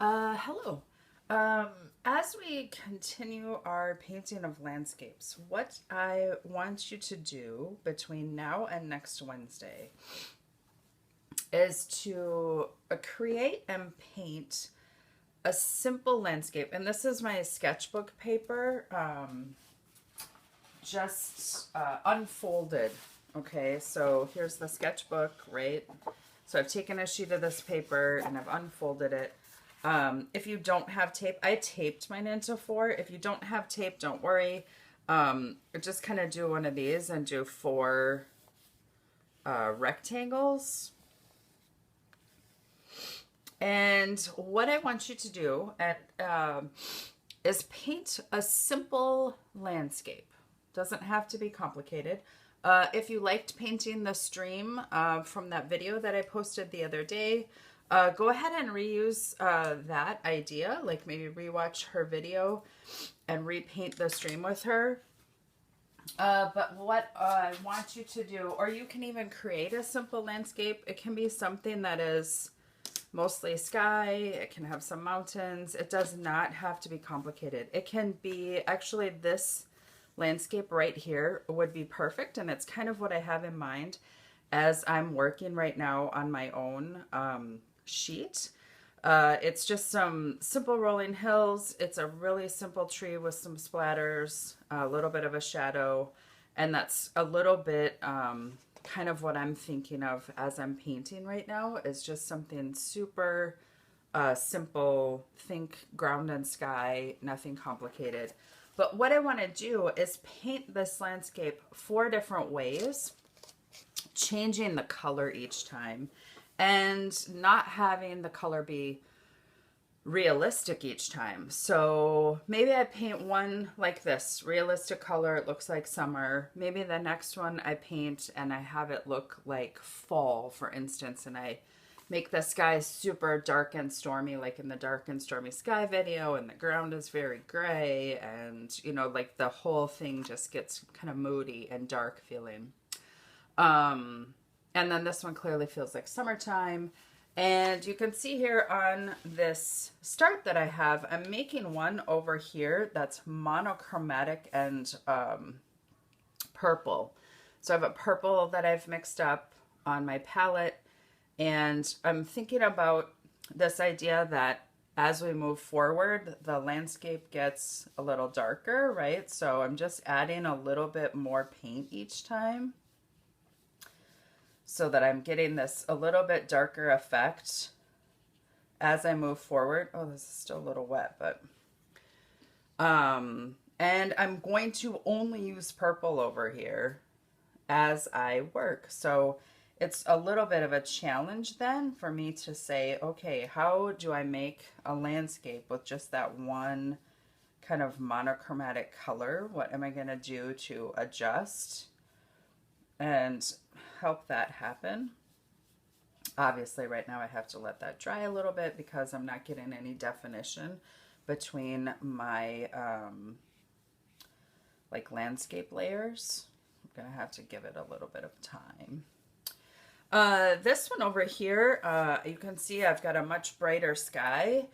Hello. Um, as we continue our painting of landscapes, what I want you to do between now and next Wednesday is to create and paint a simple landscape. And this is my sketchbook paper, just unfolded. Okay, so here's the sketchbook, right? So I've taken a sheet of this paper and I've unfolded it. If you don't have tape, I taped mine into four. If you don't have tape, don't worry. Just kind of do one of these and do four rectangles. And what I want you to do is paint a simple landscape. Doesn't have to be complicated. If you liked painting the stream from that video that I posted the other day, go ahead and reuse that idea, like maybe rewatch her video and repaint the stream with her. But what I want you to do, or you can even create a simple landscape. It can be something that is mostly sky. It can have some mountains. It does not have to be complicated. It can be, actually this landscape right here would be perfect, and it's kind of what I have in mind as I'm working right now on my own sheet. It's just some simple rolling hills. It's a really simple tree with some splatters, a little bit of a shadow, and that's a little bit kind of what I'm thinking of as I'm painting right now, is just something super simple. Think ground and sky, nothing complicated. But what I want to do is paint this landscape four different ways, changing the color each time and not having the color be realistic each time. So maybe I paint one like this, realistic color, it looks like summer. Maybe the next one I paint and I have it look like fall, for instance, and I make the sky super dark and stormy, like in the Dark and Stormy Sky video, and the ground is very gray, and you know, like the whole thing just gets kind of moody and dark feeling. And then this one clearly feels like summertime. And you can see here on this start that I have, I'm making one over here that's monochromatic and purple. So I have a purple that I've mixed up on my palette, and I'm thinking about this idea that as we move forward, the landscape gets a little darker, right? So I'm just adding a little bit more paint each time, so that I'm getting this a little bit darker effect as I move forward. Oh, this is still a little wet, but and I'm going to only use purple over here as I work. So it's a little bit of a challenge then for me to say, okay, how do I make a landscape with just that one kind of monochromatic color? What am I going to do to adjust and help that happen? Obviously right now I have to let that dry a little bit because I'm not getting any definition between my like landscape layers. I'm gonna have to give it a little bit of time. This one over here, you can see I've got a much brighter sky,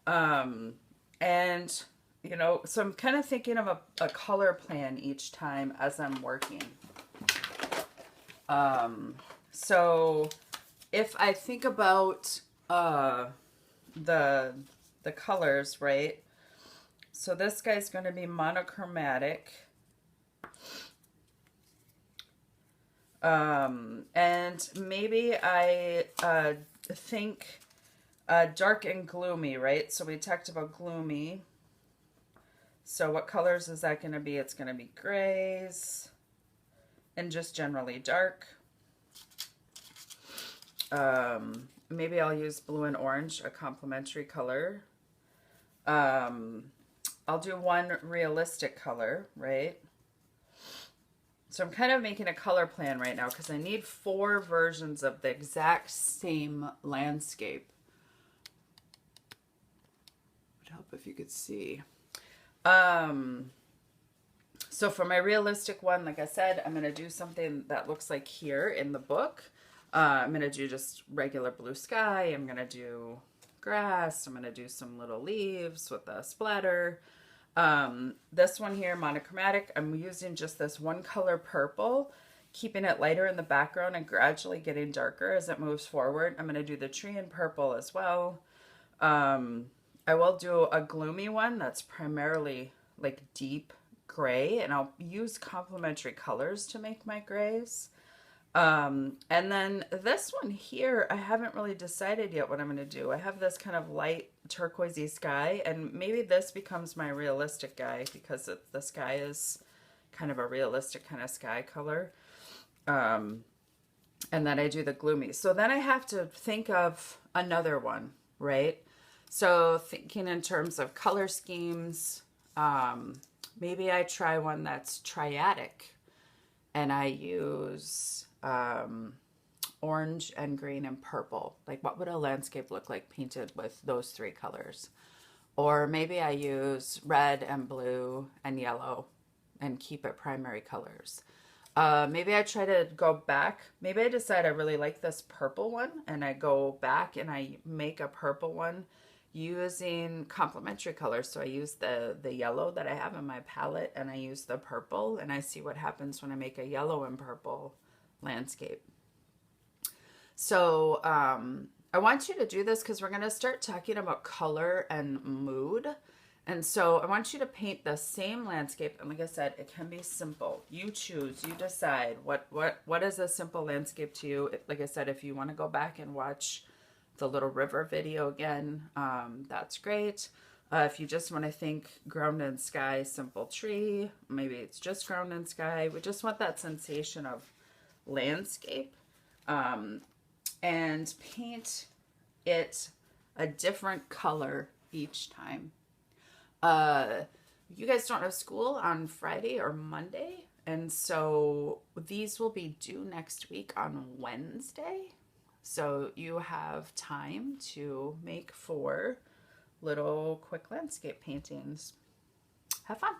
and you know, so I'm kind of thinking of a color plan each time as I'm working. So if I think about the colors, right? So this guy's going to be monochromatic. And maybe I think dark and gloomy, right? So we talked about gloomy. So what colors is that going to be? It's going to be grays and just generally dark. Maybe I'll use blue and orange, a complementary color. I'll do one realistic color, right? So I'm kind of making a color plan right now because I need four versions of the exact same landscape. It would help if you could see. So for my realistic one, like I said, I'm going to do something that looks like here in the book. I'm going to do just regular blue sky. I'm going to do grass. I'm going to do some little leaves with a splatter. This one here, monochromatic, I'm using just this one color purple, keeping it lighter in the background and gradually getting darker as it moves forward. I'm going to do the tree in purple as well. I will do a gloomy one that's primarily like deep gray, and I'll use complementary colors to make my grays. And then this one here, I haven't really decided yet what I'm going to do. I have this kind of light turquoisey sky, and maybe this becomes my realistic guy because the sky is kind of a realistic kind of sky color. And then I do the gloomy. So then I have to think of another one, right? So thinking in terms of color schemes, maybe I try one that's triadic and I use orange and green and purple. Like what would a landscape look like painted with those three colors? Or maybe I use red and blue and yellow and keep it primary colors. Maybe I try to go back. Maybe I decide I really like this purple one and I go back and I make a purple one using complementary colors. So I use the yellow that I have in my palette and I use the purple and I see what happens when I make a yellow and purple landscape. So I want you to do this because we're going to start talking about color and mood. And so I want you to paint the same landscape. And like I said, it can be simple. You choose, you decide what is a simple landscape to you. Like I said, if you want to go back and watch the little river video again, that's great. If you just want to think ground and sky, simple tree, maybe it's just ground and sky. We just want that sensation of landscape, and paint it a different color each time. You guys don't have school on Friday or Monday, and so these will be due next week on Wednesday. So you have time to make 4 little quick landscape paintings. Have fun.